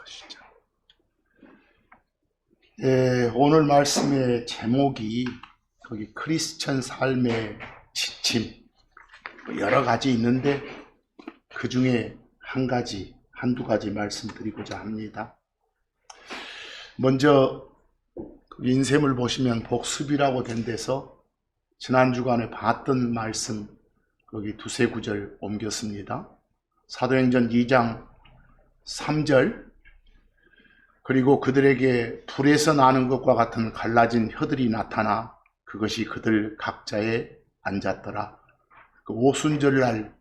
보시죠. 오늘 말씀의 제목이 거기 크리스천 삶의 지침 여러 가지 있는데 그 중에 한두 가지 말씀드리고자 합니다. 먼저 인셈을 보시면 복습이라고 된 데서 지난 주간에 봤던 말씀 거기 두세 구절 옮겼습니다. 사도행전 2장 3절 그리고 그들에게 불에서 나는 것과 같은 갈라진 혀들이 나타나 그것이 그들 각자에 앉았더라. 그 오순절날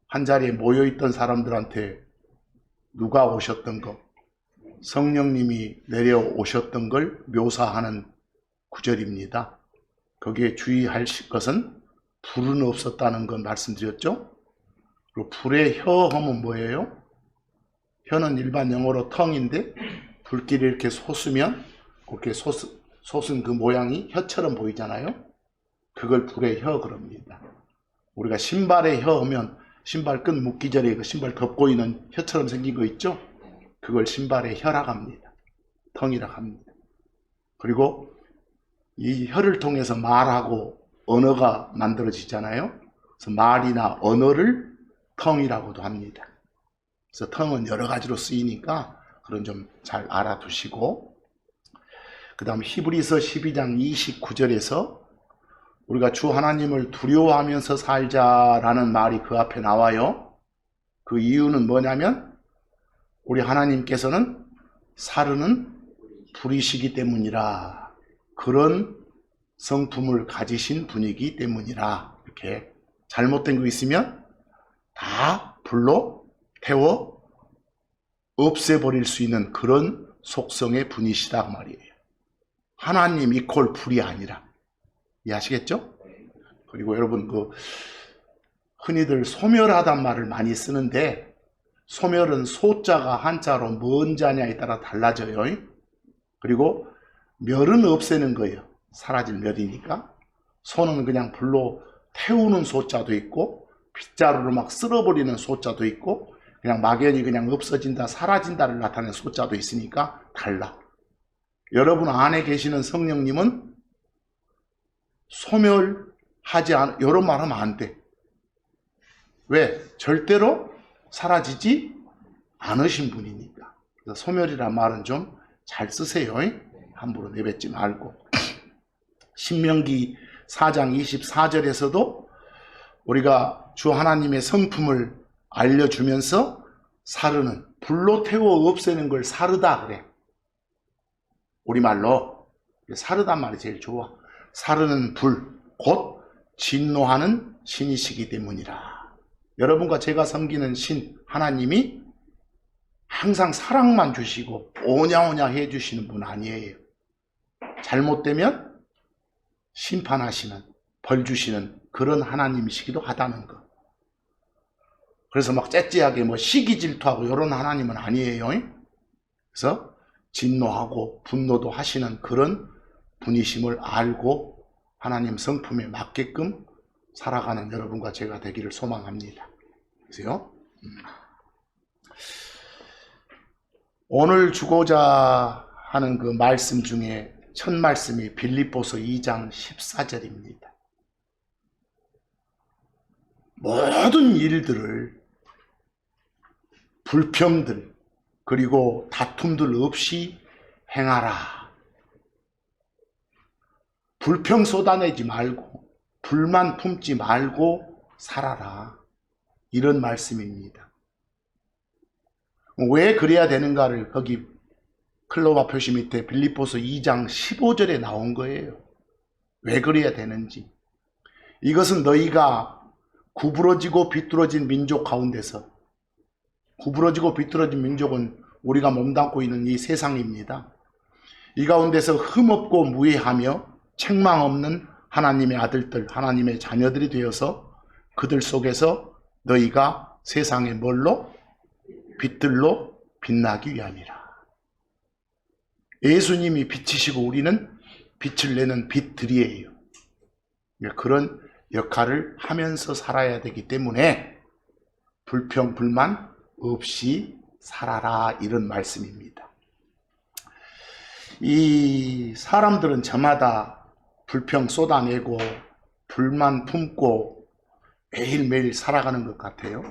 한자리에 모여있던 사람들한테 누가 오셨던 것, 성령님이 내려오셨던 걸 묘사하는 구절입니다. 거기에 주의할 것은 불은 없었다는 건 말씀드렸죠. 그리고 불의 혀 하면 뭐예요? 혀는 일반 영어로 tongue인데 불길이 이렇게 솟으면 그렇게 솟은 그 모양이 혀처럼 보이잖아요. 그걸 불의 혀 그럽니다. 우리가 신발의 혀 하면 신발 끈 묶기 전에 그 신발 덮고 있는 혀처럼 생긴 거 있죠? 그걸 신발의 혀라고 합니다. tongue이라고 합니다. 그리고 이 혀를 통해서 말하고 언어가 만들어지잖아요. 그래서 말이나 언어를 tongue이라고도 합니다. 그래서 tongue은 여러 가지로 쓰이니까 그런 좀 잘 알아두시고, 그 다음 히브리서 12장 29절에서 우리가 주 하나님을 두려워하면서 살자라는 말이 그 앞에 나와요. 그 이유는 뭐냐면 우리 하나님께서는 사르는 불이시기 때문이라, 그런 성품을 가지신 분이기 때문이라. 이렇게 잘못된 거 있으면 다 불로 태워 없애버릴 수 있는 그런 속성의 분이시다 말이에요. 하나님 이퀄 불이 아니라. 이해하시겠죠? 그리고 여러분 흔히들 소멸하단 말을 많이 쓰는데 소멸은 소자가 한자로 뭔 자냐에 따라 달라져요. 그리고 멸은 없애는 거예요. 사라질 멸이니까. 소는 그냥 불로 태우는 소자도 있고 빗자루로 막 쓸어버리는 소자도 있고 그냥 막연히 그냥 없어진다, 사라진다를 나타내는 소자도 있으니까 달라. 여러분 안에 계시는 성령님은 소멸하지 않아. 이런 말 하면 안 돼. 왜? 절대로 사라지지 않으신 분이니까. 그래서 소멸이란 말은 좀 잘 쓰세요. 함부로 내뱉지 말고. 신명기 4장 24절에서도 우리가 주 하나님의 성품을 알려주면서 사르는, 불로 태워 없애는 걸 사르다 그래. 우리말로 사르단 말이 제일 좋아. 사르는 불, 곧 진노하는 신이시기 때문이라. 여러분과 제가 섬기는 신 하나님이 항상 사랑만 주시고 오냐오냐 해주시는 분 아니에요. 잘못되면 심판하시는, 벌 주시는 그런 하나님이시기도 하다는 거. 그래서 막 째째하게 시기 질투하고 이런 하나님은 아니에요. 그래서 진노하고 분노도 하시는 그런 분이심을 알고 하나님 성품에 맞게끔 살아가는 여러분과 제가 되기를 소망합니다. 그래서요. 오늘 주고자 하는 그 말씀 중에 첫 말씀이 빌립보서 2장 14절입니다. 모든 일들을 불평들 그리고 다툼들 없이 행하라. 불평 쏟아내지 말고 불만 품지 말고 살아라. 이런 말씀입니다. 왜 그래야 되는가를 거기 클로바 표시 밑에 빌립보서 2장 15절에 나온 거예요. 왜 그래야 되는지. 이것은 너희가 구부러지고 비뚤어진 민족 가운데서, 구부러지고 비뚤어진 민족은 우리가 몸담고 있는 이 세상입니다. 이 가운데서 흠없고 무해하며 책망 없는 하나님의 아들들, 하나님의 자녀들이 되어서 그들 속에서 너희가 세상의 뭘로? 빛들로 빛나기 위함이라. 예수님이 빛이시고 우리는 빛을 내는 빛들이에요. 그런 역할을 하면서 살아야 되기 때문에 불평, 불만 없이 살아라, 이런 말씀입니다. 이 사람들은 저마다 불평 쏟아내고 불만 품고 매일매일 살아가는 것 같아요.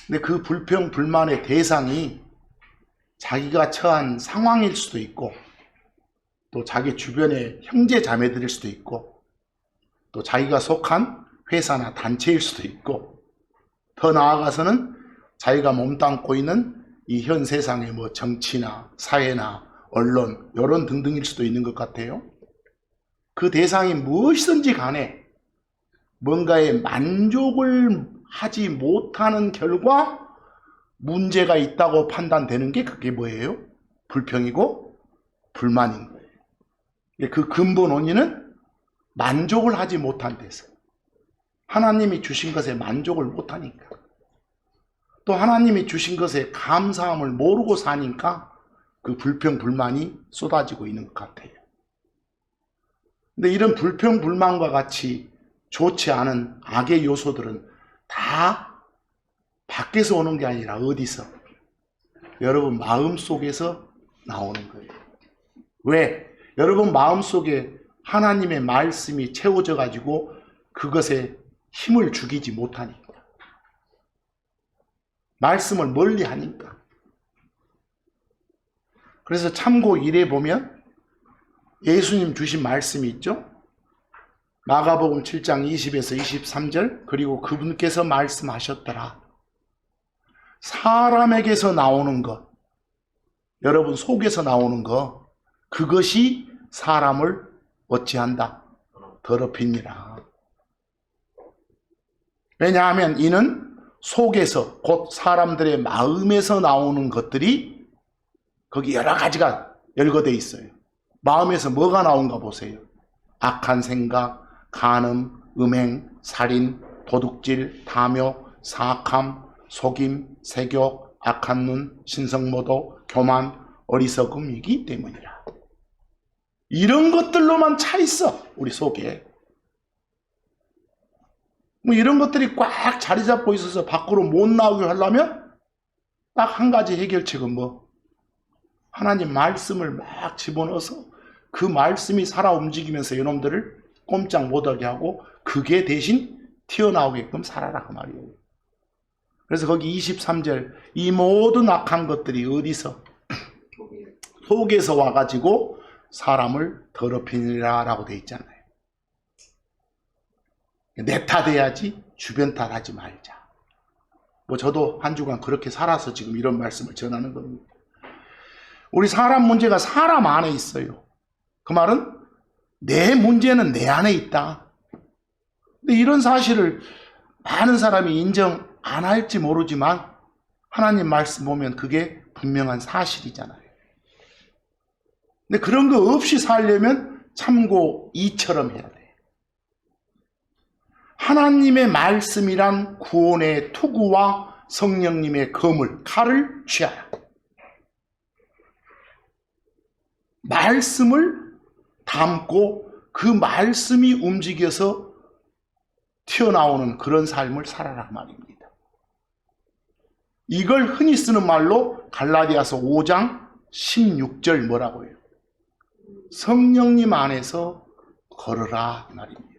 근데 그 불평 불만의 대상이 자기가 처한 상황일 수도 있고, 또 자기 주변의 형제 자매들일 수도 있고, 또 자기가 속한 회사나 단체일 수도 있고, 더 나아가서는 자기가 몸담고 있는 이 현 세상의 뭐 정치나 사회나 언론, 여론 등등일 수도 있는 것 같아요. 그 대상이 무엇이든지 간에 뭔가에 만족을 하지 못하는 결과 문제가 있다고 판단되는 게 그게 뭐예요? 불평이고 불만인 거예요. 그 근본 원인은 만족을 하지 못한 데서, 하나님이 주신 것에 만족을 못하니까, 또 하나님이 주신 것에 감사함을 모르고 사니까 그 불평 불만이 쏟아지고 있는 것 같아요. 근데 이런 불평 불만과 같이 좋지 않은 악의 요소들은 다 밖에서 오는 게 아니라 어디서? 여러분 마음속에서 나오는 거예요. 왜? 여러분 마음속에 하나님의 말씀이 채워져 가지고 그것에 힘을 죽이지 못하니까, 말씀을 멀리 하니까. 그래서 참고 1에 보면 예수님 주신 말씀이 있죠. 마가복음 7장 20에서 23절, 그리고 그분께서 말씀하셨더라. 사람에게서 나오는 것, 여러분 속에서 나오는 것, 그것이 사람을 어찌한다? 더럽히니라. 왜냐하면 이는 속에서, 곧 사람들의 마음에서 나오는 것들이 거기 여러 가지가 열거되어 있어요. 마음에서 뭐가 나온가 보세요. 악한 생각, 간음, 음행, 살인, 도둑질, 탐욕, 사악함, 속임, 세욕, 악한 눈, 신성모독, 교만, 어리석음이기 때문이라. 이런 것들로만 차 있어, 우리 속에. 뭐 이런 것들이 꽉 자리 잡고 있어서 밖으로 못 나오게 하려면 딱 한 가지 해결책은 뭐? 하나님 말씀을 막 집어넣어서 그 말씀이 살아 움직이면서 이놈들을 꼼짝 못하게 하고 그게 대신 튀어나오게끔 살아라, 그 말이에요. 그래서 거기 23절, 이 모든 악한 것들이 어디서? 속에서 와가지고 사람을 더럽히니라 라고 되어 있잖아요. 내 탓해야지 주변 탓하지 말자. 뭐 저도 한 주간 그렇게 살아서 지금 이런 말씀을 전하는 겁니다. 우리 사람 문제가 사람 안에 있어요. 그 말은 내 문제는 내 안에 있다. 근데 이런 사실을 많은 사람이 인정 안 할지 모르지만 하나님 말씀 보면 그게 분명한 사실이잖아요. 근데 그런 거 없이 살려면 참고 2처럼 해야 돼. 하나님의 말씀이란 구원의 투구와 성령님의 검을, 칼을 취하라. 말씀을 담고 그 말씀이 움직여서 튀어나오는 그런 삶을 살아라 말입니다. 이걸 흔히 쓰는 말로 갈라디아서 5장 16절 뭐라고 해요? 성령님 안에서 걸어라 말입니다.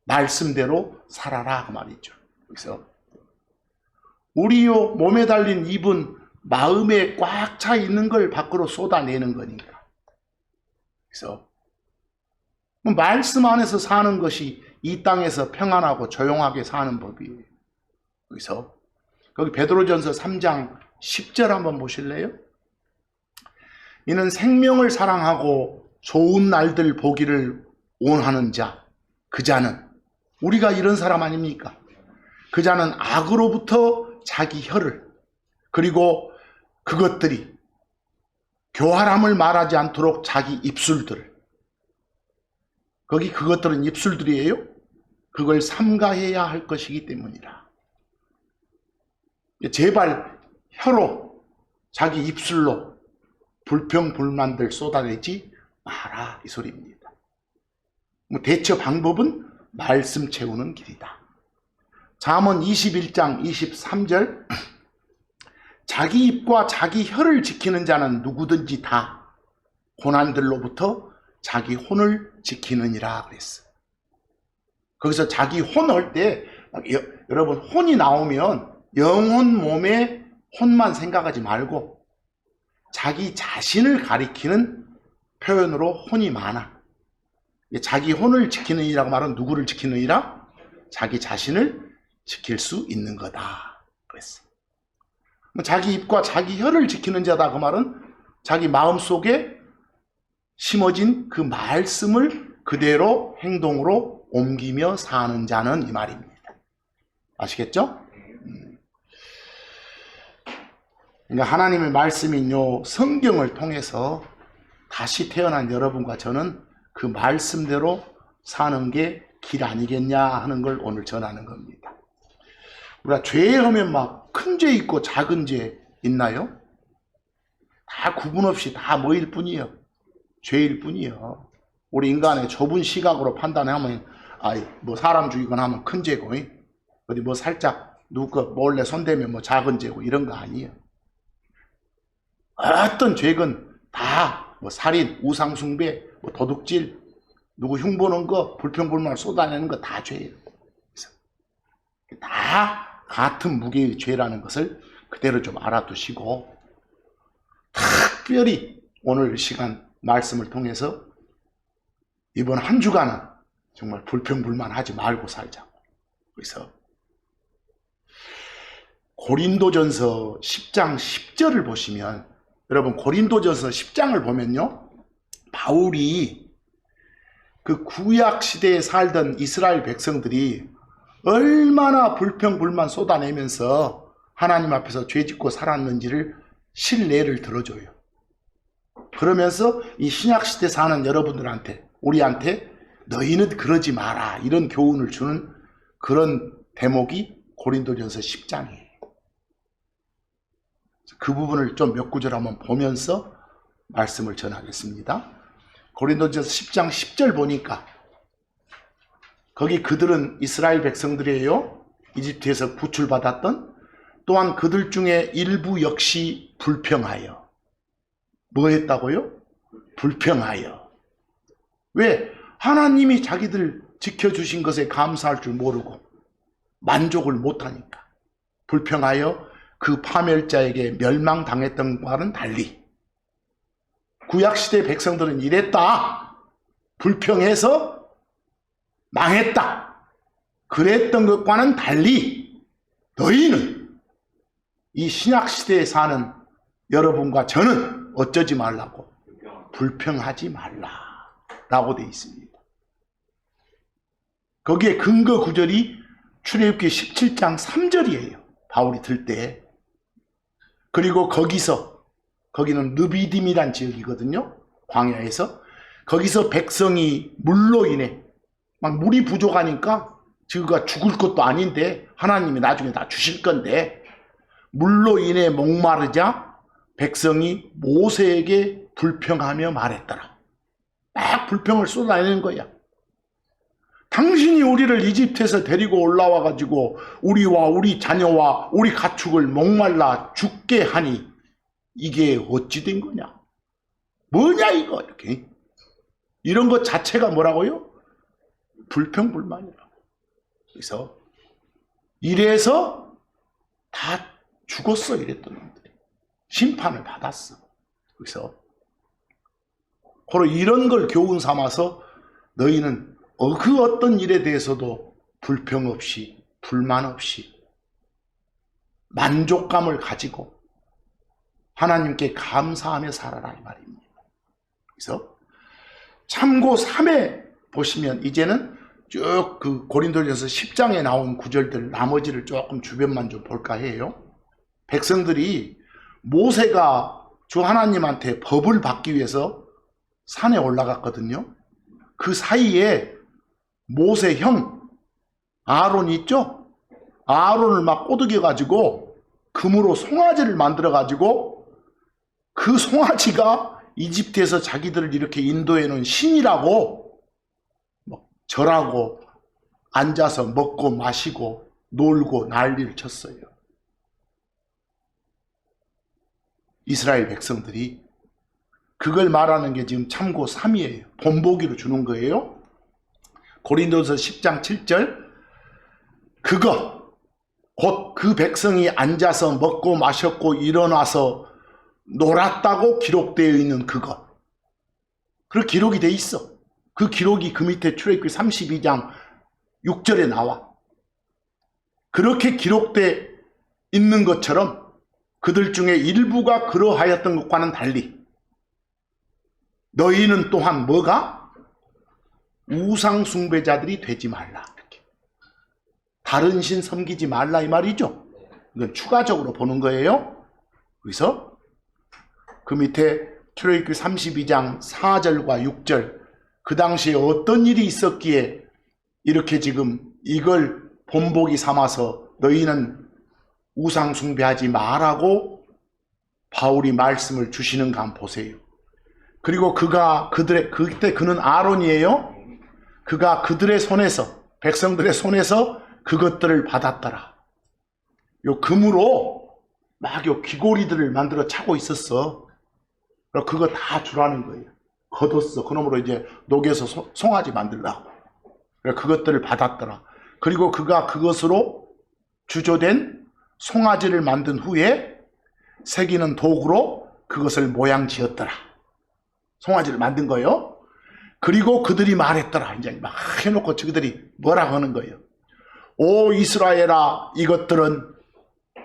말씀대로 살아라 그 말이죠. 그래서 우리요 몸에 달린 입은 마음에 꽉 차 있는 걸 밖으로 쏟아내는 거니까. 그래서 말씀 안에서 사는 것이 이 땅에서 평안하고 조용하게 사는 법이에요. 그래서 거기 베드로전서 3장 10절 한번 보실래요? 이는 생명을 사랑하고 좋은 날들 보기를 원하는 자, 그 자는, 우리가 이런 사람 아닙니까? 그 자는 악으로부터 자기 혀를, 그리고 그것들이 교활함을 말하지 않도록 자기 입술들을, 거기 그것들은 입술들이에요. 그걸 삼가해야 할 것이기 때문이라. 제발 혀로, 자기 입술로 불평 불만들 쏟아내지 마라 이 소리입니다. 대처 방법은 말씀 채우는 길이다. 잠언 21장 23절 자기 입과 자기 혀를 지키는 자는 누구든지 다 고난들로부터 자기 혼을 지키느니라 그랬어. 거기서 자기 혼 할 때 여러분 혼이 나오면 영혼 몸에 혼만 생각하지 말고 자기 자신을 가리키는 표현으로 혼이 많아. 자기 혼을 지키느니라고 말은 누구를 지키느니라? 자기 자신을 지킬 수 있는 거다 그랬어. 자기 입과 자기 혀를 지키는 자다 그 말은 자기 마음속에 심어진 그 말씀을 그대로 행동으로 옮기며 사는 자는 이 말입니다. 아시겠죠? 그러니까 하나님의 말씀인 요 성경을 통해서 다시 태어난 여러분과 저는 그 말씀대로 사는 게 길 아니겠냐 하는 걸 오늘 전하는 겁니다. 우리가 죄하면 막 큰 죄 있고 작은 죄 있나요? 다 구분 없이 다 뭐일 뿐이요? 죄일 뿐이요. 우리 인간의 좁은 시각으로 판단하면 뭐 사람 죽이거나 하면 큰 죄고 어디 뭐 살짝 누구 몰래 손대면 뭐 작은 죄고 이런 거 아니에요. 어떤 죄건 다 뭐 살인, 우상숭배, 뭐 도둑질, 누구 흉보는 거, 불평불만을 쏟아내는 거 다 죄예요. 다 같은 무게의 죄라는 것을 그대로 좀 알아두시고 특별히 오늘 시간 말씀을 통해서 이번 한 주간은 정말 불평불만하지 말고 살자고. 그래서 고린도전서 10장 10절을 보시면 여러분 고린도전서 10장을 보면요 바울이 그 구약 시대에 살던 이스라엘 백성들이 얼마나 불평불만 쏟아내면서 하나님 앞에서 죄짓고 살았는지를 실례를 들어줘요. 그러면서 이 신약시대 사는 여러분들한테 우리한테 너희는 그러지 마라 이런 교훈을 주는 그런 대목이 고린도전서 10장이에요. 그 부분을 좀 몇 구절 한번 보면서 말씀을 전하겠습니다. 고린도전서 10장 10절 보니까 거기 그들은 이스라엘 백성들이에요. 이집트에서 구출받았던 또한 그들 중에 일부 역시 불평하여 뭐 했다고요? 불평하여. 왜? 하나님이 자기들 지켜주신 것에 감사할 줄 모르고 만족을 못하니까 불평하여 그 파멸자에게 멸망당했던 것과는 달리 구약시대 백성들은 이랬다. 불평해서 망했다. 그랬던 것과는 달리 너희는 이 신약시대에 사는 여러분과 저는 어쩌지 말라고? 불평하지 말라라고 되어 있습니다. 거기에 근거 구절이 출애굽기 17장 3절이에요. 바울이 들 때. 그리고 거기는 느비딤이란 지역이거든요. 광야에서. 거기서 백성이 물로 인해 막 물이 부족하니까 저가 죽을 것도 아닌데 하나님이 나중에 다 주실 건데 물로 인해 목마르자 백성이 모세에게 불평하며 말했더라. 막 불평을 쏟아내는 거야. 당신이 우리를 이집트에서 데리고 올라와 가지고 우리와 우리 자녀와 우리 가축을 목말라 죽게 하니 이게 어찌 된 거냐? 뭐냐 이거 이렇게. 이런 것 자체가 뭐라고요? 불평불만이라고. 그래서 이래서 다 죽었어 이랬던 놈들이. 심판을 받았어. 그래서 바로 이런 걸 교훈 삼아서 너희는 그 어떤 일에 대해서도 불평 없이 불만 없이 만족감을 가지고 하나님께 감사하며 살아라 이 말입니다. 그래서 참고 3에 보시면 이제는 쭉 그 고린도전서 10장에 나온 구절들 나머지를 조금 주변만 좀 볼까 해요. 백성들이 모세가 주 하나님한테 법을 받기 위해서 산에 올라갔거든요. 그 사이에 모세 형 아론이 있죠? 아론을 막 꼬드겨 가지고 금으로 송아지를 만들어 가지고 그 송아지가 이집트에서 자기들을 이렇게 인도해 놓은 신이라고 절하고 앉아서 먹고 마시고 놀고 난리를 쳤어요. 이스라엘 백성들이. 그걸 말하는 게 지금 참고 3이에요. 본보기로 주는 거예요. 고린도서 10장 7절, 그것 곧 그 백성이 앉아서 먹고 마셨고 일어나서 놀았다고 기록되어 있는 그것. 그 기록이 돼 있어. 그 기록이 그 밑에 출애굽기 32장 6절에 나와. 그렇게 기록되어 있는 것처럼 그들 중에 일부가 그러하였던 것과는 달리 너희는 또한 뭐가? 우상 숭배자들이 되지 말라. 이렇게. 다른 신 섬기지 말라 이 말이죠. 이건 추가적으로 보는 거예요. 그래서 그 밑에 출애굽기 32장 4절과 6절, 그 당시에 어떤 일이 있었기에 이렇게 지금 이걸 본보기 삼아서 너희는 우상 숭배하지 말라고 바울이 말씀을 주시는가 한번 보세요. 그리고 그때 그는 아론이에요. 그가 그들의 손에서, 백성들의 손에서 그것들을 받았더라. 요 금으로 막 요 귀고리들을 만들어 차고 있었어. 그거 다 주라는 거예요. 걷었어. 그놈으로 이제 녹여서 송아지 만들라고. 그것들을 받았더라. 그리고 그가 그것으로 주조된 송아지를 만든 후에 새기는 도구로 그것을 모양 지었더라. 송아지를 만든 거예요. 그리고 그들이 말했더라. 이제 막 해놓고 저기들이 뭐라 하는 거예요. 오 이스라엘아, 이것들은,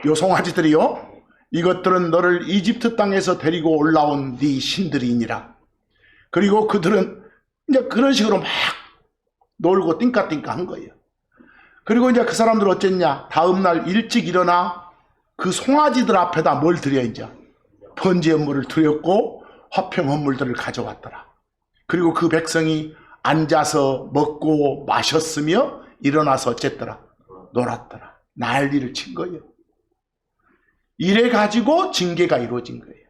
요 송아지들이요, 이것들은 너를 이집트 땅에서 데리고 올라온 네 신들이니라. 그리고 그들은 이제 그런 식으로 막 놀고 띵까띵까 한 거예요. 그리고 이제 그 사람들 어쨌냐, 다음날 일찍 일어나 그 송아지들 앞에다 뭘 드려, 이제 번제 헌물을 드렸고 화평 헌물들을 가져왔더라. 그리고 그 백성이 앉아서 먹고 마셨으며 일어나서 어쨌더라, 놀았더라. 난리를 친 거예요. 이래 가지고 징계가 이루어진 거예요.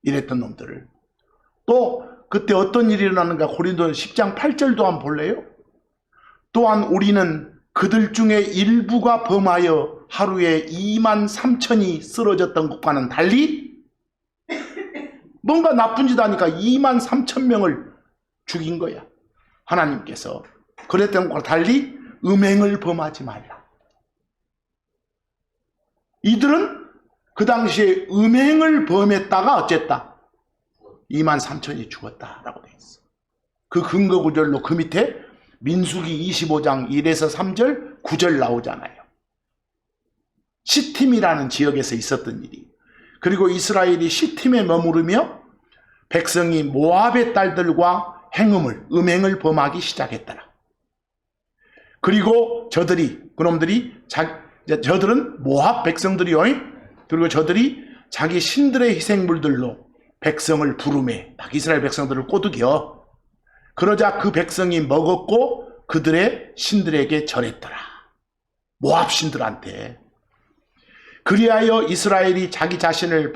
이랬던 놈들을. 또 그때 어떤 일이 일어나는가, 고린도서 10장 8절도 한번 볼래요? 또한 우리는 그들 중에 일부가 범하여 하루에 2만 3천이 쓰러졌던 것과는 달리 뭔가 나쁜 짓 하니까 2만 3천 명을 죽인 거야. 하나님께서. 그랬던 것과 달리 음행을 범하지 말라. 이들은 그 당시에 음행을 범했다가 어쨌다, 2만 3천이 죽었다라고 되어 있어. 그 근거 구절로 그 밑에 민수기 25장 1에서 3절 9절 나오잖아요. 시팀이라는 지역에서 있었던 일이. 그리고 이스라엘이 시팀에 머무르며 백성이 모압의 딸들과 음행을 범하기 시작했더라. 그리고 저들은 모압 백성들이요. 그리고 저들이 자기 신들의 희생물들로 백성을 부르매 막 이스라엘 백성들을 꼬드겨. 그러자 그 백성이 먹었고 그들의 신들에게 절했더라. 모압 신들한테. 그리하여 이스라엘이 자기 자신을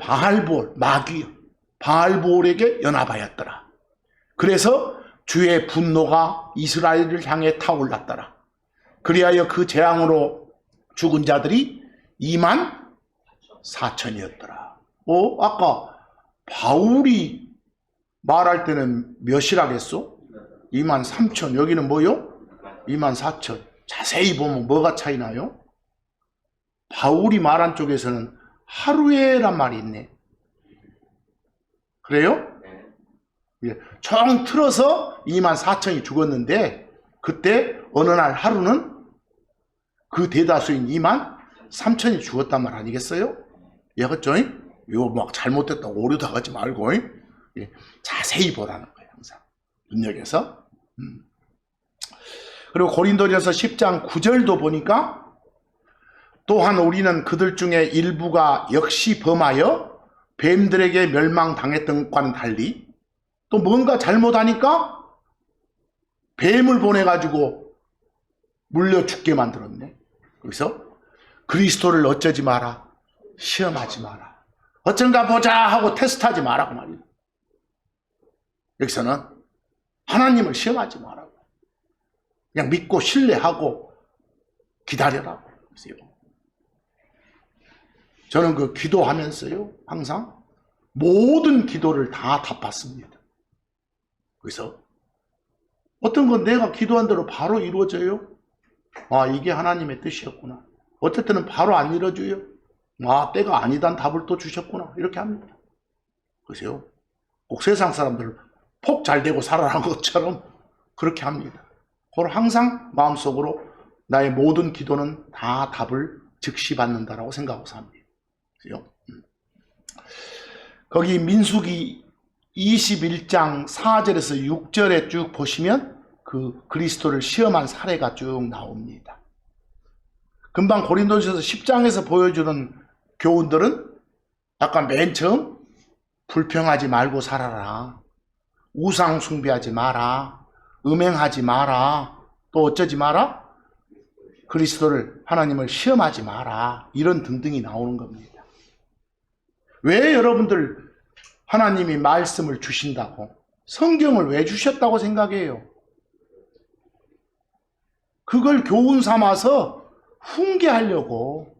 바알볼에게 연합하였더라. 그래서 주의 분노가 이스라엘을 향해 타올랐더라. 그리하여 그 재앙으로 죽은 자들이 2만 4천이었더라. 아까 바울이 말할 때는 몇이라겠어? 2만 3천. 여기는 뭐요? 2만 4천. 자세히 보면 뭐가 차이 나요? 바울이 말한 쪽에서는 하루에란 말이 있네. 그래요? 총 틀어서 2만 4천이 죽었는데 그때 어느 날 하루는 그 대다수인 2만 3천이 죽었단 말 아니겠어요? 그렇죠? 이거 막 잘못됐다고 오류다 가지 말고 자세히 보라는 거예요. 항상 눈여겨서. 그리고 고린도전서 10장 9절도 보니까 또한 우리는 그들 중에 일부가 역시 범하여 뱀들에게 멸망당했던 것과는 달리 또 뭔가 잘못하니까 뱀을 보내가지고 물려 죽게 만들었네. 그래서 그리스도를 어쩌지 마라, 시험하지 마라, 어쩐가 보자 하고 테스트하지 마라고 말이에요. 여기서는 하나님을 시험하지 마라고, 그냥 믿고 신뢰하고 기다려라고. 저는 그 기도하면서요, 항상 모든 기도를 다 답받습니다. 그래서 어떤 건 내가 기도한 대로 바로 이루어져요. 아, 이게 하나님의 뜻이었구나. 어떨 때는 바로 안 이루어져요. 아, 때가 아니단 답을 또 주셨구나. 이렇게 합니다. 그래서요, 꼭 세상 사람들 폭 잘 되고 살아라는 것처럼 그렇게 합니다. 그걸 항상 마음속으로 나의 모든 기도는 다 답을 즉시 받는다라고 생각하고 삽니다. 그래서 거기 민수기 21장 4절에서 6절에 쭉 보시면 그 그리스도를 시험한 사례가 쭉 나옵니다. 금방 고린도전서 10장에서 보여주는 교훈들은 약간 맨 처음 불평하지 말고 살아라, 우상 숭배하지 마라, 음행하지 마라, 또 어쩌지 마라, 그리스도를, 하나님을 시험하지 마라, 이런 등등이 나오는 겁니다. 왜 여러분들 하나님이 말씀을 주신다고, 성경을 왜 주셨다고 생각해요? 그걸 교훈 삼아서 훈계하려고,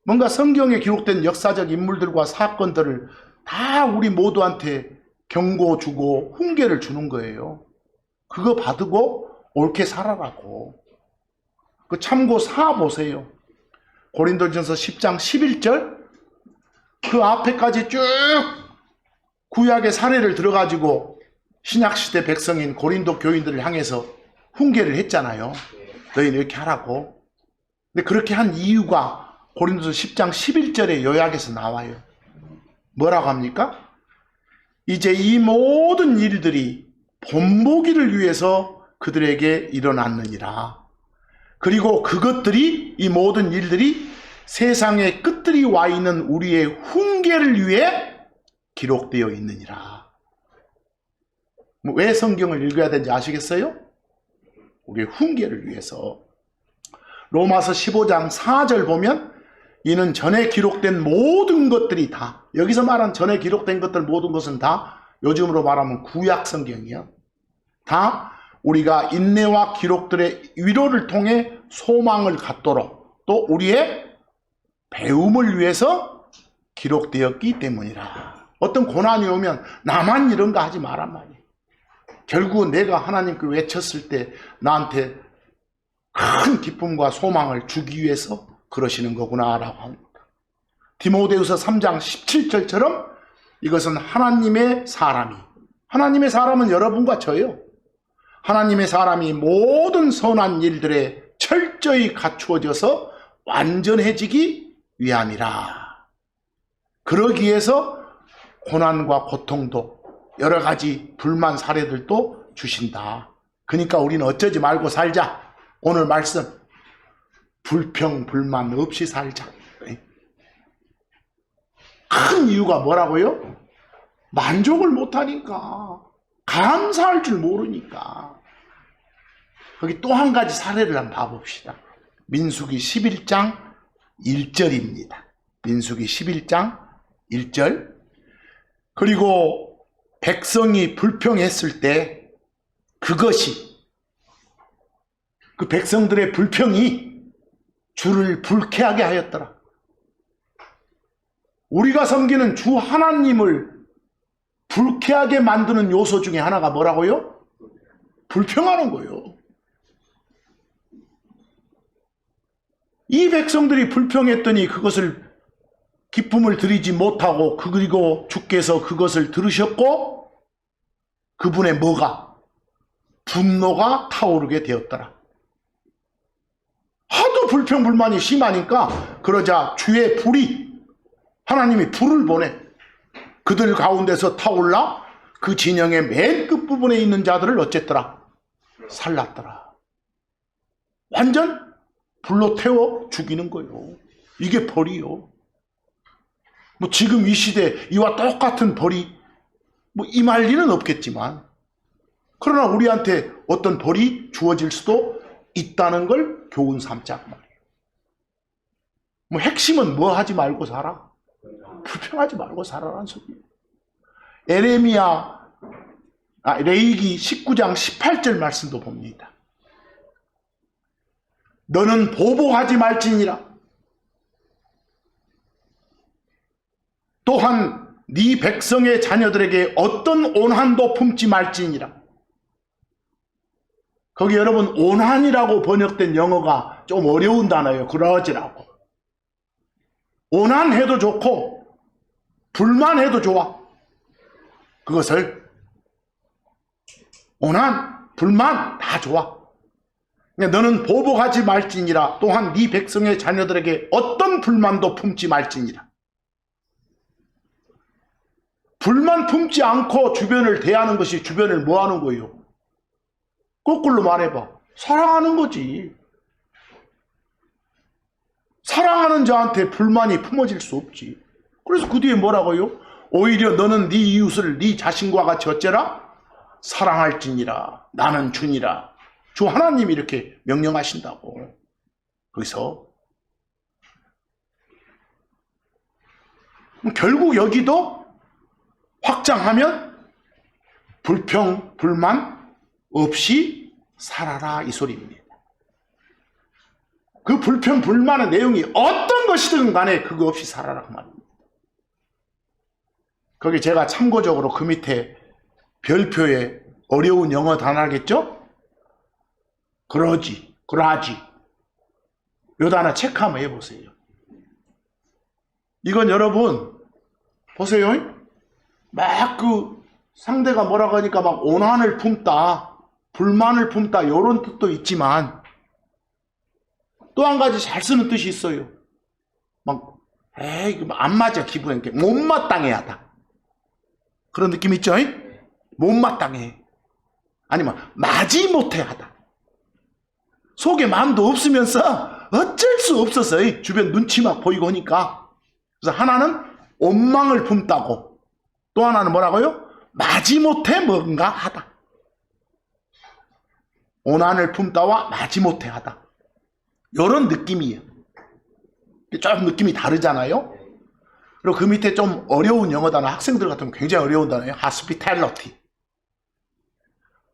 뭔가 성경에 기록된 역사적 인물들과 사건들을 다 우리 모두한테 경고 주고 훈계를 주는 거예요. 그거 받고 옳게 살아라고. 그 참고 사 보세요. 고린도전서 10장 11절, 그 앞에까지 쭉 구약의 사례를 들어가지고 신약시대 백성인 고린도 교인들을 향해서 훈계를 했잖아요. 너희는 이렇게 하라고. 근데 그렇게 한 이유가 고린도서 10장 11절의 요약에서 나와요. 뭐라고 합니까? 이제 이 모든 일들이 본보기를 위해서 그들에게 일어났느니라. 그리고 그것들이, 이 모든 일들이 세상의 끝들이 와 있는 우리의 훈계를 위해 기록되어 있느니라. 왜 성경을 읽어야 되는지 아시겠어요? 우리의 훈계를 위해서. 로마서 15장 4절 보면 이는 전에 기록된 모든 것들이 다, 여기서 말한 전에 기록된 것들 모든 것은 다 요즘으로 말하면 구약 성경이요. 다 우리가 인내와 기록들의 위로를 통해 소망을 갖도록 또 우리의 배움을 위해서 기록되었기 때문이라. 어떤 고난이 오면 나만 이런 거 하지 말란 말이에요. 결국은 내가 하나님께 외쳤을 때 나한테 큰 기쁨과 소망을 주기 위해서 그러시는 거구나 라고 합니다. 디모데후서 3장 17절처럼 이것은 하나님의 사람이, 하나님의 사람은 여러분과 저요, 하나님의 사람이 모든 선한 일들에 철저히 갖추어져서 완전해지기 위함이라. 그러기 위해서 고난과 고통도 여러 가지 불만 사례들도 주신다. 그러니까 우리는 어쩌지 말고 살자. 오늘 말씀, 불평 불만 없이 살자. 큰 이유가 뭐라고요? 만족을 못하니까, 감사할 줄 모르니까. 거기 또 한 가지 사례를 한번 봐봅시다. 민수기 11장 1절입니다. 민수기 11장 1절. 그리고 백성이 불평했을 때 그것이, 그 백성들의 불평이 주를 불쾌하게 하였더라. 우리가 섬기는 주 하나님을 불쾌하게 만드는 요소 중에 하나가 뭐라고요? 불평하는 거예요. 이 백성들이 불평했더니 그것을 기쁨을 드리지 못하고, 그리고 주께서 그것을 들으셨고 그분의 뭐가? 분노가 타오르게 되었더라. 하도 불평불만이 심하니까 그러자 주의 불이, 하나님이 불을 보내 그들 가운데서 타올라 그 진영의 맨 끝부분에 있는 자들을 어쨌더라? 살랐더라. 완전 불로 태워 죽이는 거예요. 이게 벌이요. 뭐 지금 이 시대 이와 똑같은 벌이 뭐 임할 리는 없겠지만, 그러나 우리한테 어떤 벌이 주어질 수도 있다는 걸 교훈 삼자 말이에요. 뭐 핵심은 뭐 하지 말고 살아? 불평하지 말고 살아라는 소리예요. 레위기 19장 18절 말씀도 봅니다. 너는 보복하지 말지니라. 또한 네 백성의 자녀들에게 어떤 오한도 품지 말지니라. 거기 여러분 오한이라고 번역된 영어가 좀 어려운 단어예요. 그러지라고. 오한해도 좋고 불만해도 좋아. 그것을 오한, 불만 다 좋아. 너는 보복하지 말지니라. 또한 네 백성의 자녀들에게 어떤 불만도 품지 말지니라. 불만 품지 않고 주변을 대하는 것이 주변을 뭐 하는 거예요? 거꾸로 말해봐. 사랑하는 거지. 사랑하는 자한테 불만이 품어질 수 없지. 그래서 그 뒤에 뭐라고요? 오히려 너는 네 이웃을 네 자신과 같이 어째라? 사랑할지니라. 나는 주니라. 주 하나님이 이렇게 명령하신다고. 거기서 결국 여기도 확장하면 불평, 불만 없이 살아라 이 소리입니다. 그 불평, 불만의 내용이 어떤 것이든 간에 그거 없이 살아라 그 말입니다. 거기 제가 참고적으로 그 밑에 별표에 어려운 영어 단어겠죠? 그러지, 그러하지. 요 단어 체크 한번 해보세요. 이건 여러분 보세요. 막 그 상대가 뭐라고 하니까 막 오한을 품다, 불만을 품다 이런 뜻도 있지만 또 한 가지 잘 쓰는 뜻이 있어요. 막 에이 안 맞아 기분에 못마땅해 하다. 그런 느낌 있죠? 못마땅해. 아니면 마지못해 하다. 속에 마음도 없으면서 어쩔 수 없어서 주변 눈치 막 보이고 하니까. 그래서 하나는 원망을 품다고, 또 하나는 뭐라고요? 마지못해 뭔가 하다. 오난을 품다와 마지못해 하다. 이런 느낌이에요. 좀 느낌이 다르잖아요. 그리고 그 밑에 좀 어려운 영어 단어, 학생들 같으면 굉장히 어려운 단어예요. hospitality.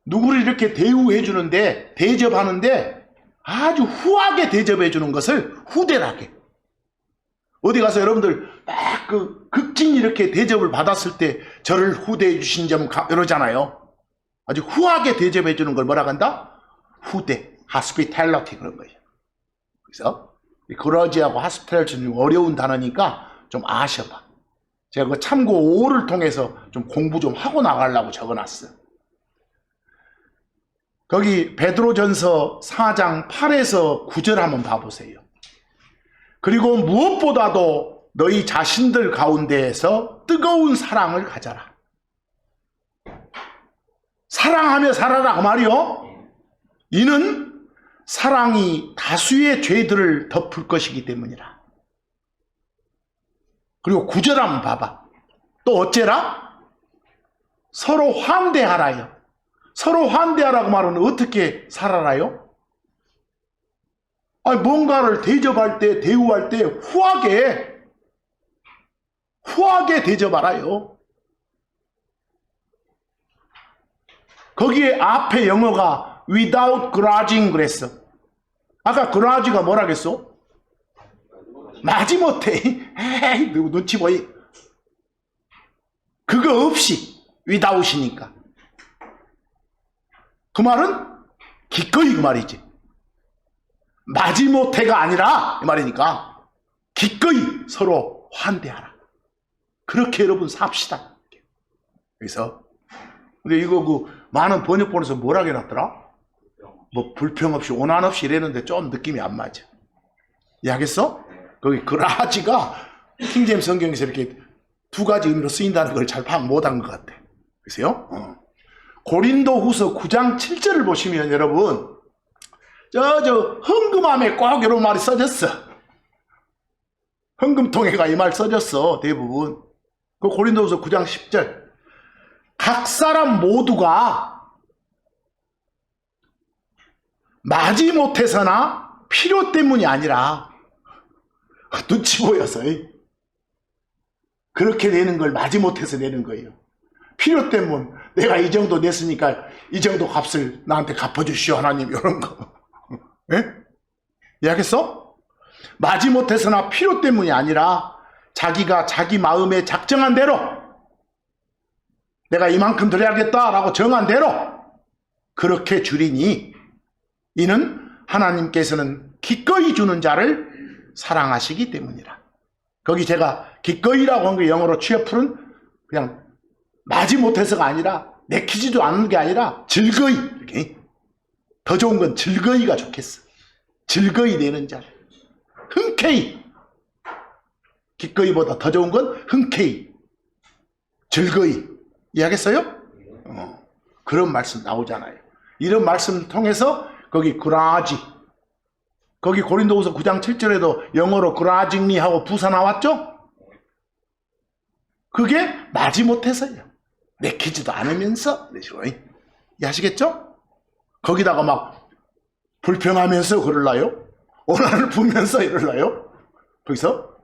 누구를 이렇게 대우해 주는데, 대접하는데 아주 후하게 대접해 주는 것을 후대라게. 어디 가서 여러분들 막 그 극진 이렇게 대접을 받았을 때 저를 후대해 주신 점 이러잖아요. 아주 후하게 대접해 주는 걸 뭐라고 한다? 후대, hospitality 그런 거예요. 그래서 그러지하고 hospitality 좀 어려운 단어니까 좀 아셔봐. 제가 그 참고 5를 통해서 좀 공부 좀 하고 나가려고 적어놨어요. 거기 베드로전서 4장 8에서 9절 한번 봐보세요. 그리고 무엇보다도 너희 자신들 가운데에서 뜨거운 사랑을 가져라. 사랑하며 살아라 그 말이요. 이는 사랑이 다수의 죄들을 덮을 것이기 때문이라. 그리고 9절 한번 봐봐. 또 어째라? 서로 환대하라요. 서로 환대하라고 말하면 어떻게 살아라요? 아니, 뭔가를 대접할 때, 대우할 때 후하게 대접하라요. 거기에 앞에 영어가 without grudging 그랬어. 아까 grudge가 뭐라겠어? 마지못해. 에이, 누구 눈치 보이. 그거 없이 without이니까. 그 말은 기꺼이 그 말이지. 마지못해가 아니라 이 말이니까 기꺼이 서로 환대하라. 그렇게 여러분 삽시다. 그래서 근데 이거 그 많은 번역본에서 뭐라고 해놨더라? 뭐 불평 없이 오난 없이 이랬는데 좀 느낌이 안 맞아. 이해하겠어? 거기 그라지가 킹제임스 성경에서 이렇게 두 가지 의미로 쓰인다는 걸 잘 파악 못한 것 같아. 그래서요. 고린도후서 9장 7절을 보시면 여러분 저 헌금함에 꼭 이런 말이 써졌어. 헌금통에가 이 말 써졌어. 대부분. 그 고린도후서 9장 10절. 각 사람 모두가 마지못해서나 필요 때문이 아니라 눈치 보여서 그렇게 내는 걸 마지못해서 내는 거예요. 필요 때문. 내가 이 정도 냈으니까 이 정도 값을 나한테 갚아주시오 하나님. 이런 거. 예? 이해하겠어? 마지못해서나 필요 때문이 아니라 자기가 자기 마음에 작정한 대로 내가 이만큼 드려야겠다라고 정한 대로 그렇게 주리니 이는 하나님께서는 기꺼이 주는 자를 사랑하시기 때문이라. 거기 제가 기꺼이라고 한 게 영어로 취업풀은 그냥 마지못해서가 아니라 내키지도 않는 게 아니라 즐거이, 이렇게. 더 좋은 건 즐거이가 좋겠어. 즐거이 내는 자를. 흔쾌히. 기꺼이보다 더 좋은 건 흔쾌히. 즐거이. 이해하겠어요? 그런 말씀 나오잖아요. 이런 말씀 통해서 거기 그라지, 거기 고린도후서 9장 7절에도 영어로 그라징리 하고 부사 나왔죠? 그게 마지못해서요. 내키지도 않으면서. 이해하시겠죠? 거기다가 막 불평하면서 그럴라요? 오난을 부면서 이럴라요? 거기서?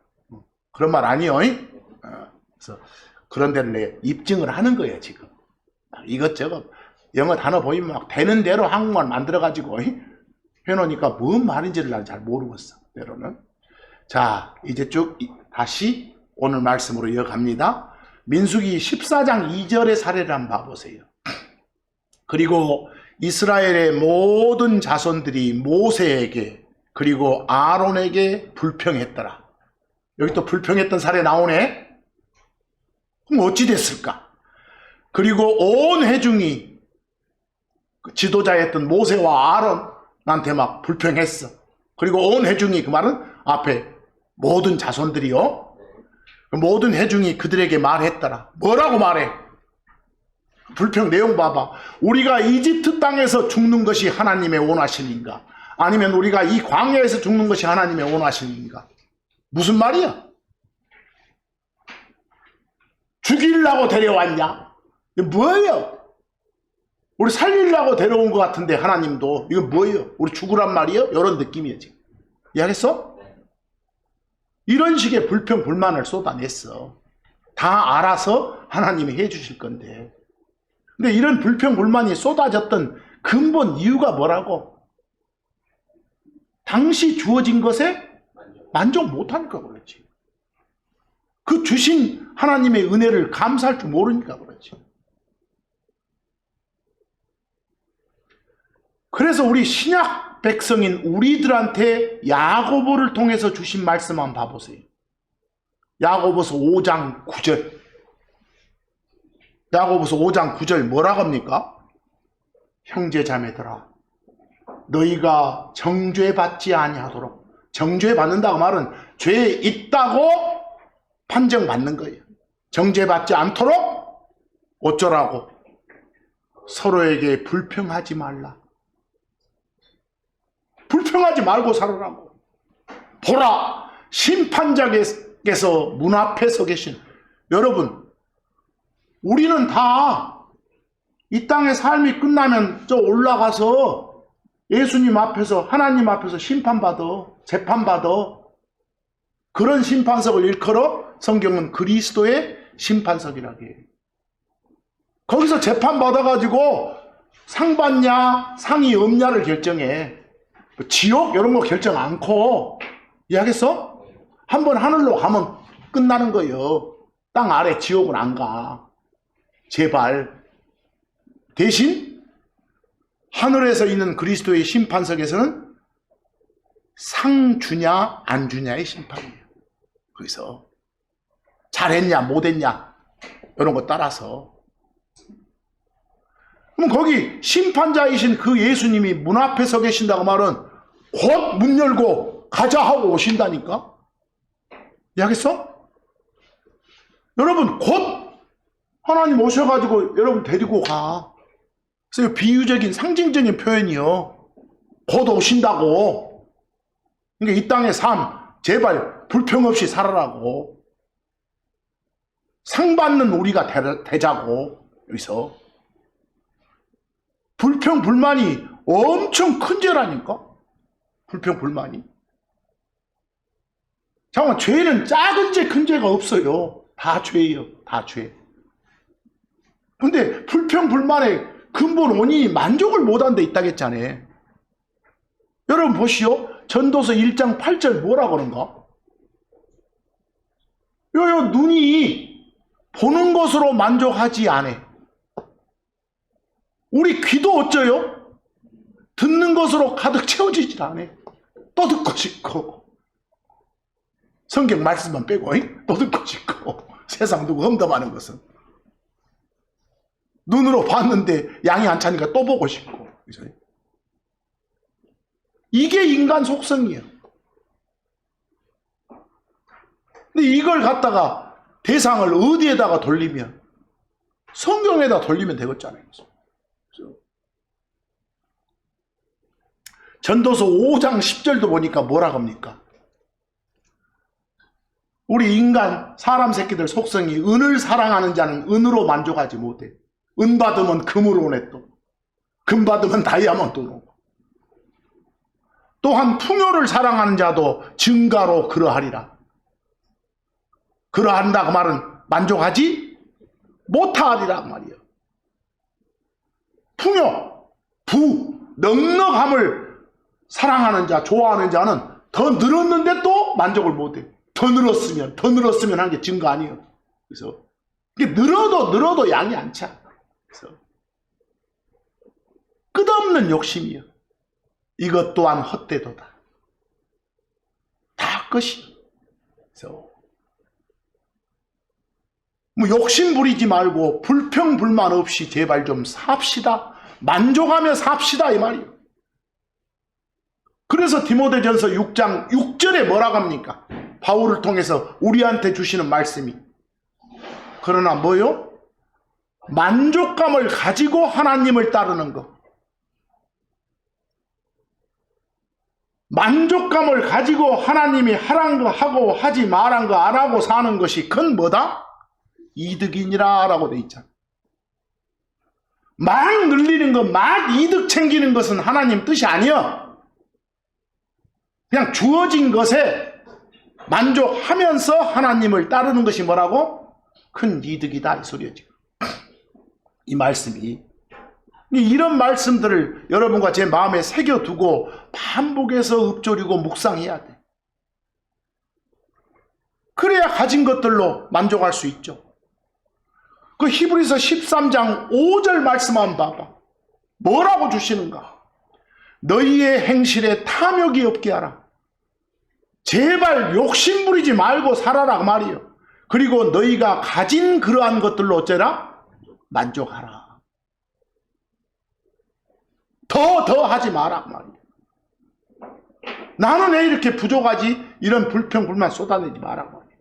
그런 말 아니요. 그래서 그런 데를 내 입증을 하는 거예요, 지금. 이것저것 영어 단어 보이면 막 되는 대로 한국말 만들어가지고 해놓으니까 뭔 말인지를 난 잘 모르겠어, 때로는. 자, 이제 쭉 다시 오늘 말씀으로 이어갑니다. 민수기 14장 2절의 사례를 한번 봐보세요. 그리고 이스라엘의 모든 자손들이 모세에게 그리고 아론에게 불평했더라. 여기 또 불평했던 사례 나오네. 그럼 어찌 됐을까? 그리고 온 회중이 지도자였던 모세와 아론한테 막 불평했어. 그리고 온 회중이, 그 말은 앞에 모든 자손들이요, 모든 회중이 그들에게 말했더라. 뭐라고 말해? 불평 내용 봐봐. 우리가 이집트 땅에서 죽는 것이 하나님의 원하심인가? 아니면 우리가 이 광야에서 죽는 것이 하나님의 원하심인가? 무슨 말이야? 죽이려고 데려왔냐? 이거 뭐예요? 우리 살리려고 데려온 것 같은데 하나님도 이거 뭐예요? 우리 죽으란 말이에요? 이런 느낌이에요 지금. 이해하겠어? 이런 식의 불평 불만을 쏟아냈어. 다 알아서 하나님이 해주실 건데. 근데 이런 불평 불만이 쏟아졌던 근본 이유가 뭐라고? 당시 주어진 것에 만족 못하니까 그렇지. 그 주신 하나님의 은혜를 감사할 줄 모르니까 그렇지. 그래서 우리 신약 백성인 우리들한테 야고보를 통해서 주신 말씀 한번 봐보세요. 야고보서 5장 9절. 야고보서 5장 9절 뭐라고 합니까? 형제자매들아, 너희가 정죄받지 아니하도록. 정죄받는다고 말은 죄에 있다고 판정받는 거예요. 정죄받지 않도록 어쩌라고? 서로에게 불평하지 말라. 불평하지 말고 살아라고. 보라, 심판자께서 문 앞에 서 계신. 여러분, 우리는 다 이 땅의 삶이 끝나면 저 올라가서 예수님 앞에서, 하나님 앞에서 심판받아, 재판받아. 그런 심판석을 일컬어 성경은 그리스도의 심판석이라고 해요. 거기서 재판받아가지고 상 받냐 상이 없냐를 결정해. 지옥 이런 거 결정 않고. 이해하겠어? 한번 하늘로 가면 끝나는 거예요. 땅 아래 지옥은 안 가. 제발. 대신 하늘에서 있는 그리스도의 심판석에서는 상 주냐 안 주냐의 심판이에요. 거기서 잘했냐 못했냐 이런 거 따라서. 그럼 거기 심판자이신 그 예수님이 문 앞에 서 계신다고 말은 곧 문 열고 가자 하고 오신다니까. 이해하겠어? 여러분 곧 하나님 오셔가지고 여러분 데리고 가. 그래서 비유적인 상징적인 표현이요. 곧 오신다고. 그러니까 이 땅의 삶 제발 불평 없이 살아라고. 상 받는 우리가 되자고. 여기서 불평 불만이 엄청 큰 죄라니까. 불평 불만이. 잠깐만, 죄는 작은 죄 큰 죄가 없어요. 다 죄예요. 다 죄. 근데 불평 불만의 근본 원인이 만족을 못한 데 있다고 했잖아요. 여러분 보시오. 전도서 1장 8절 뭐라고 그런가? 요 눈이 보는 것으로 만족하지 않아. 우리 귀도 어쩌요? 듣는 것으로 가득 채워지질 않아. 또 듣고 싶고, 성경 말씀만 빼고 또 듣고 싶고, 세상 두고 험담하는 것은 눈으로 봤는데 양이 안 차니까 또 보고 싶고. 이게 인간 속성이에요. 근데 이걸 갖다가 대상을 어디에다가 돌리면, 성경에다 돌리면 되겠잖아요. 전도서 5장 10절도 보니까 뭐라 합니까? 우리 인간 사람 새끼들 속성이, 은을 사랑하는 자는 은으로 만족하지 못해. 은 받으면 금으로 오네. 또 금 받으면 다이아몬드로 오고. 또한 풍요를 사랑하는 자도 증가로 그러하리라. 그러한다 그 말은 만족하지 못하리라 그 말이에요. 풍요, 부, 넉넉함을 사랑하는 자, 좋아하는 자는 더 늘었는데 또 만족을 못해. 더 늘었으면 하는 게 증거 아니에요. 그래서 이게 늘어도 양이 안 차. 그래서 끝없는 욕심이요. 이것 또한 헛되도다. 다 끝이. 그래서 뭐 욕심 부리지 말고 불평불만 없이 제발 좀 삽시다. 만족하며 삽시다 이 말이에요. 그래서 디모데전서 6장 6절에 뭐라고 합니까? 바울을 통해서 우리한테 주시는 말씀이, 그러나 뭐요? 만족감을 가지고 하나님을 따르는 것. 만족감을 가지고 하나님이 하란 거 하고 하지 말한 거 안 하고 사는 것이 그건 뭐다? 이득이니라 라고 돼 있잖아. 막 늘리는 것, 막 이득 챙기는 것은 하나님 뜻이 아니야. 그냥 주어진 것에 만족하면서 하나님을 따르는 것이 뭐라고? 큰 이득이다 이 소리야 지금. 이 말씀이. 이런 말씀들을 여러분과 제 마음에 새겨두고 반복해서 읊조리고 묵상해야 돼. 그래야 가진 것들로 만족할 수 있죠. 그 히브리서 13장 5절 말씀 한번 봐봐. 뭐라고 주시는가? 너희의 행실에 탐욕이 없게 하라. 제발 욕심 부리지 말고 살아라 그 말이에요. 그리고 너희가 가진 그러한 것들로 어쩌라? 만족하라. 더 하지 마라 그 말이에요. 나는 왜 이렇게 부족하지? 이런 불평불만 쏟아내지 마라 그 말이에요.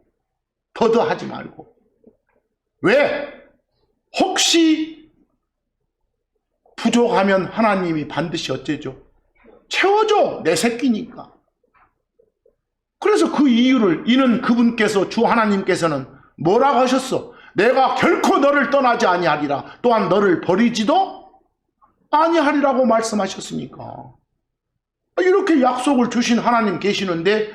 더 하지 말고. 왜? 혹시 부족하면 하나님이 반드시 어째죠? 채워줘. 내 새끼니까. 그래서 그 이유를, 이는 그분께서, 주 하나님께서는 뭐라고 하셨어? 내가 결코 너를 떠나지 아니하리라. 또한 너를 버리지도 아니하리라고 말씀하셨으니까. 이렇게 약속을 주신 하나님 계시는데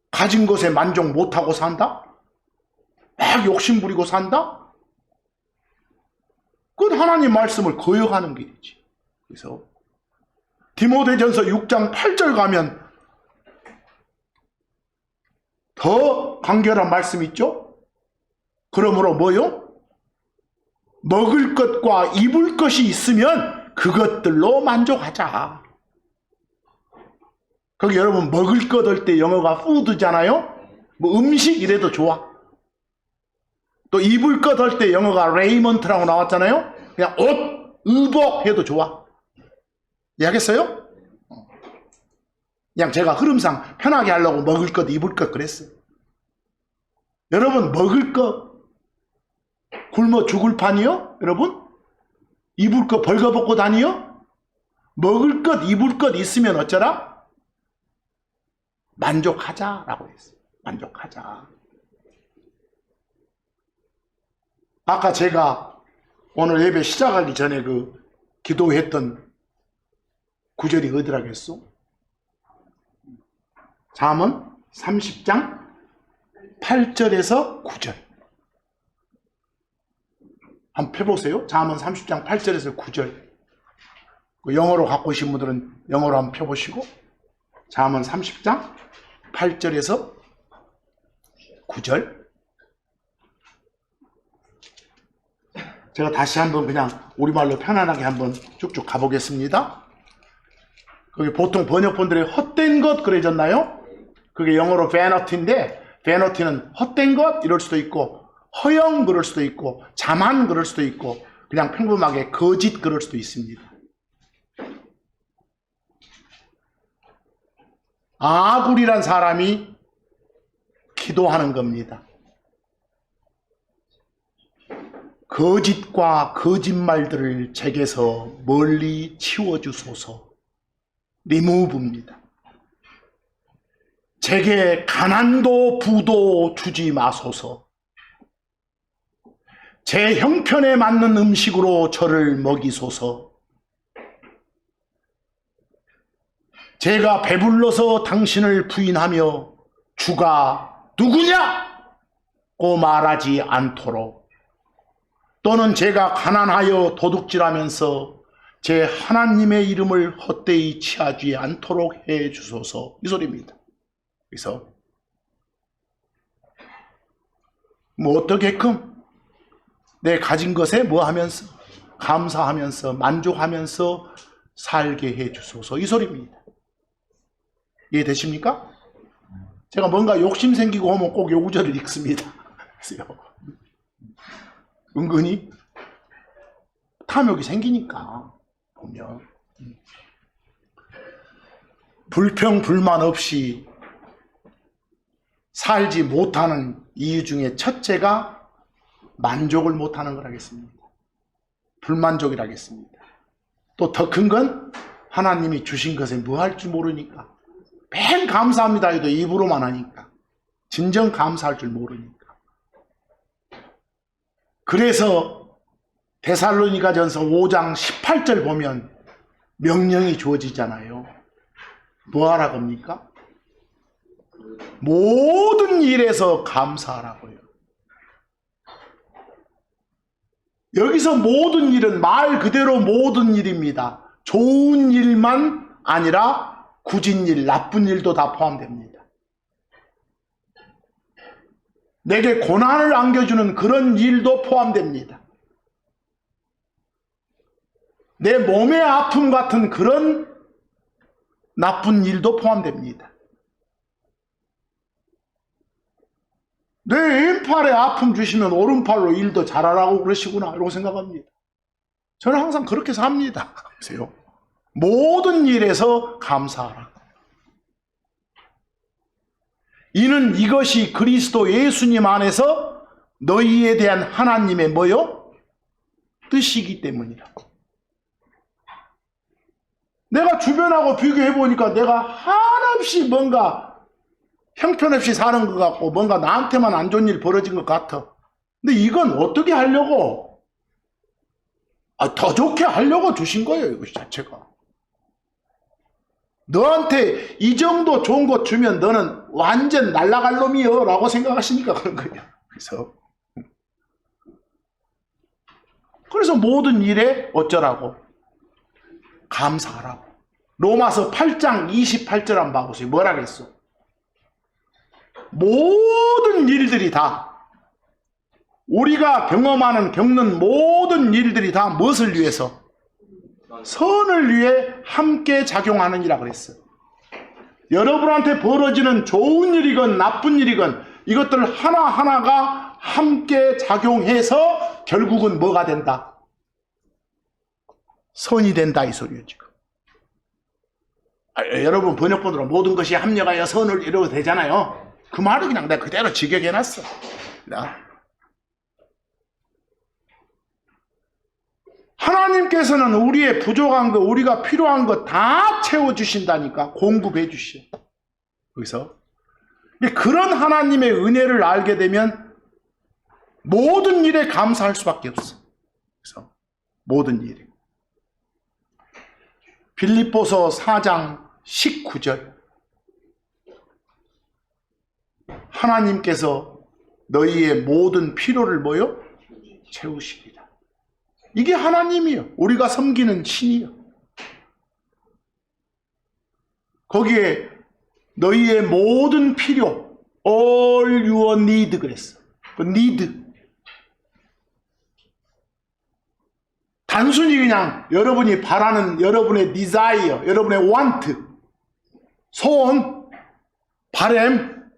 가진 것에 만족 못하고 산다? 막 욕심 부리고 산다? 그건 하나님 말씀을 거역하는 길이지. 그래서 디모데전서 6장 8절 가면 더 간결한 말씀 있죠? 그러므로 뭐요? 먹을 것과 입을 것이 있으면 그것들로 만족하자. 거기 여러분 먹을 것 할 때 영어가 food잖아요. 뭐 음식 이래도 좋아. 또 입을 것 할 때 영어가 raiment라고 나왔잖아요. 그냥 옷, 의복 해도 좋아. 이해하겠어요? 그냥 제가 흐름상 편하게 하려고 먹을 것, 입을 것 그랬어요. 여러분 먹을 것 굶어 죽을 판이요? 여러분? 입을 것 벌거벗고 다니요? 먹을 것, 입을 것 있으면 어쩌라? 만족하자라고 했어요. 만족하자. 아까 제가 오늘 예배 시작하기 전에 그 기도했던 구절이 어디라고 했어? 잠언 30장 8절에서 9절. 한번 펴보세요. 잠언 30장 8절에서 9절. 그 영어로 갖고 오신 분들은 영어로 한번 펴보시고, 잠언 30장 8절에서 9절. 제가 다시 한번 그냥 우리말로 편안하게 한번 쭉쭉 가보겠습니다. 거기 보통 번역본들이 헛된 것 그려졌나요? 그게 영어로 vanity,인데 vanity는 헛된 것 이럴 수도 있고 허영 그럴 수도 있고 자만 그럴 수도 있고 그냥 평범하게 거짓 그럴 수도 있습니다. 아굴이란 사람이 기도하는 겁니다. 거짓과 거짓말들을 제게서 멀리 치워주소서. 리무브입니다. 제게 가난도 부도 주지 마소서. 제 형편에 맞는 음식으로 저를 먹이소서. 제가 배불러서 당신을 부인하며 주가 누구냐고 말하지 않도록, 또는 제가 가난하여 도둑질하면서 제 하나님의 이름을 헛되이 취하지 않도록 해 주소서. 이 소리입니다. 그래서 뭐 어떻게끔 내 가진 것에 뭐 하면서 감사하면서 만족하면서 살게 해 주소서. 이 소리입니다. 이해되십니까? 제가 뭔가 욕심 생기고 하면 꼭 요 구절을 읽습니다. 그래서 은근히 탐욕이 생기니까 보면 불평 불만 없이 살지 못하는 이유 중에 첫째가 만족을 못하는 거라겠습니다. 불만족이라겠습니다. 또 더 큰 건 하나님이 주신 것에 뭐 할 줄 모르니까, 맨 감사합니다 해도 입으로만 하니까 진정 감사할 줄 모르니까. 그래서 데살로니가전서 5장 18절 보면 명령이 주어지잖아요. 뭐 하라고 합니까? 모든 일에서 감사하라고요. 여기서 모든 일은 말 그대로 모든 일입니다. 좋은 일만 아니라 굳은 일, 나쁜 일도 다 포함됩니다. 내게 고난을 안겨주는 그런 일도 포함됩니다. 내 몸의 아픔 같은 그런 나쁜 일도 포함됩니다. 내 왼팔에 아픔 주시면 오른팔로 일도 잘하라고 그러시구나 이러고 생각합니다. 저는 항상 그렇게 삽니다. 보세요. 모든 일에서 감사하라. 이는 이것이 그리스도 예수님 안에서 너희에 대한 하나님의 뭐요? 뜻이기 때문이라고. 내가 주변하고 비교해보니까 내가 한없이 뭔가 형편없이 사는 것 같고 뭔가 나한테만 안 좋은 일 벌어진 것 같아. 근데 이건 어떻게 하려고? 더 좋게 하려고 주신 거예요, 이거 자체가. 너한테 이 정도 좋은 것 주면 너는 완전 날아갈 놈이여 라고 생각하시니까 그런 거예요. 그래서 모든 일에 어쩌라고? 감사하라고. 로마서 8장 28절 한번 봐보세요. 뭐라 그랬어? 모든 일들이 다, 우리가 겪는 모든 일들이 다 무엇을 위해서? 선을 위해 함께 작용하느니라 그랬어요. 여러분한테 벌어지는 좋은 일이건 나쁜 일이건 이것들 하나하나가 함께 작용해서 결국은 뭐가 된다? 선이 된다 이 소리예요 지금. 여러분 번역본으로 모든 것이 합력하여 선을 이루어도 되잖아요. 그 말을 그냥 내가 그대로 직역해놨어. 하나님께서는 우리의 부족한 것, 우리가 필요한 것 다 채워주신다니까. 공급해 주셔. 그래서 그런 하나님의 은혜를 알게 되면 모든 일에 감사할 수밖에 없어. 그래서 모든 일에. 빌립보서 4장 19절. 하나님께서 너희의 모든 필요를 뭐요? 채우시리라. 이게 하나님이요. 우리가 섬기는 신이요. 거기에 너희의 모든 필요, all your need 그랬어. 그 need. 단순히 그냥 여러분이 바라는 여러분의 desire, 여러분의 want, 소원, 바람,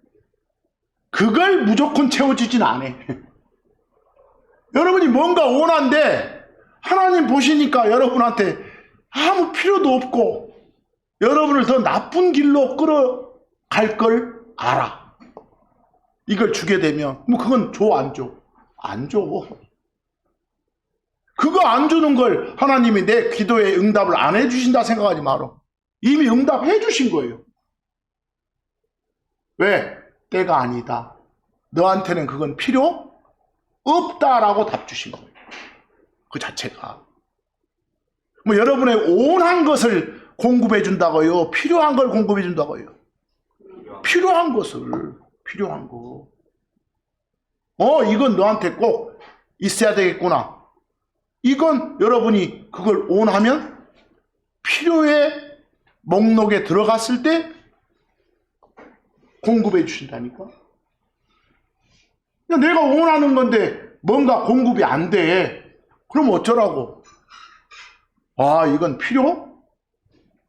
그걸 무조건 채워주진 않아. 여러분이 뭔가 원한데 하나님 보시니까 여러분한테 아무 필요도 없고 여러분을 더 나쁜 길로 끌어갈 걸 알아. 이걸 주게 되면 뭐 그건 줘, 안 줘? 안 줘. 그거 안 주는 걸 하나님이 내 기도에 응답을 안 해주신다 생각하지 마라. 이미 응답해 주신 거예요. 왜? 때가 아니다. 너한테는 그건 필요 없다라고 답 주신 거예요. 그 자체가. 뭐 여러분의 온한 것을 공급해 준다고요? 필요한 걸 공급해 준다고요? 필요한 것을. 필요한 거. 이건 너한테 꼭 있어야 되겠구나. 이건 여러분이 그걸 원하면 필요의 목록에 들어갔을 때 공급해 주신다니까. 내가 원하는 건데 뭔가 공급이 안 돼. 그럼 어쩌라고? 이건 필요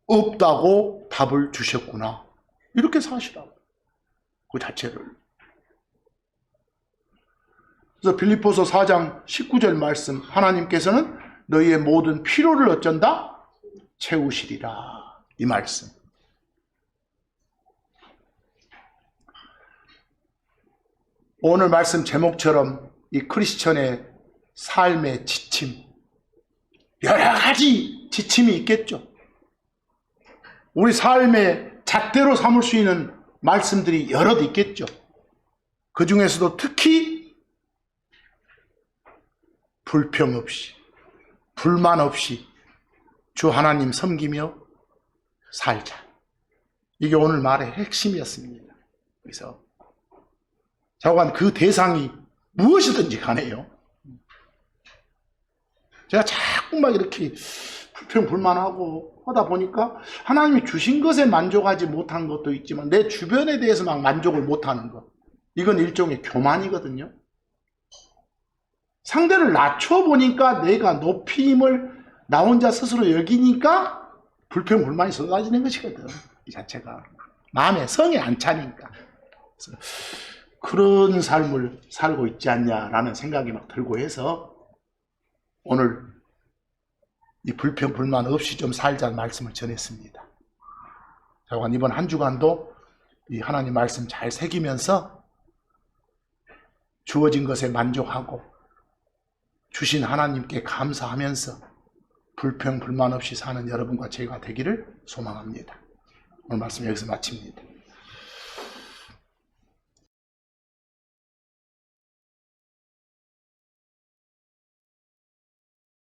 없다고 답을 주셨구나. 이렇게 사시라고. 그 자체를. 그래서 빌립보서 4장 19절 말씀, 하나님께서는 너희의 모든 필요를 어쩐다? 채우시리라. 이 말씀. 오늘 말씀 제목처럼 이 크리스천의 삶의 지침, 여러 가지 지침이 있겠죠. 우리 삶의 잣대로 삼을 수 있는 말씀들이 여럿 있겠죠. 그 중에서도 특히 불평 없이, 불만 없이 주 하나님 섬기며 살자. 이게 오늘 말의 핵심이었습니다. 그래서 자관 그 대상이 무엇이든지 간에요. 제가 자꾸 막 이렇게 불평 불만하고 하다 보니까 하나님이 주신 것에 만족하지 못한 것도 있지만 내 주변에 대해서 막 만족을 못하는 것, 이건 일종의 교만이거든요. 상대를 낮춰보니까 내가 높임을 나 혼자 스스로 여기니까 불평 불만이 쏟아지는 것이거든. 이 자체가 마음에 성에 안 차니까. 그런 삶을 살고 있지 않냐라는 생각이 막 들고 해서 오늘 이 불평 불만 없이 좀 살자는 말씀을 전했습니다. 자, 이번 한 주간도 이 하나님 말씀 잘 새기면서 주어진 것에 만족하고 주신 하나님께 감사하면서 불평 불만 없이 사는 여러분과 제가 되기를 소망합니다. 오늘 말씀 여기서 마칩니다.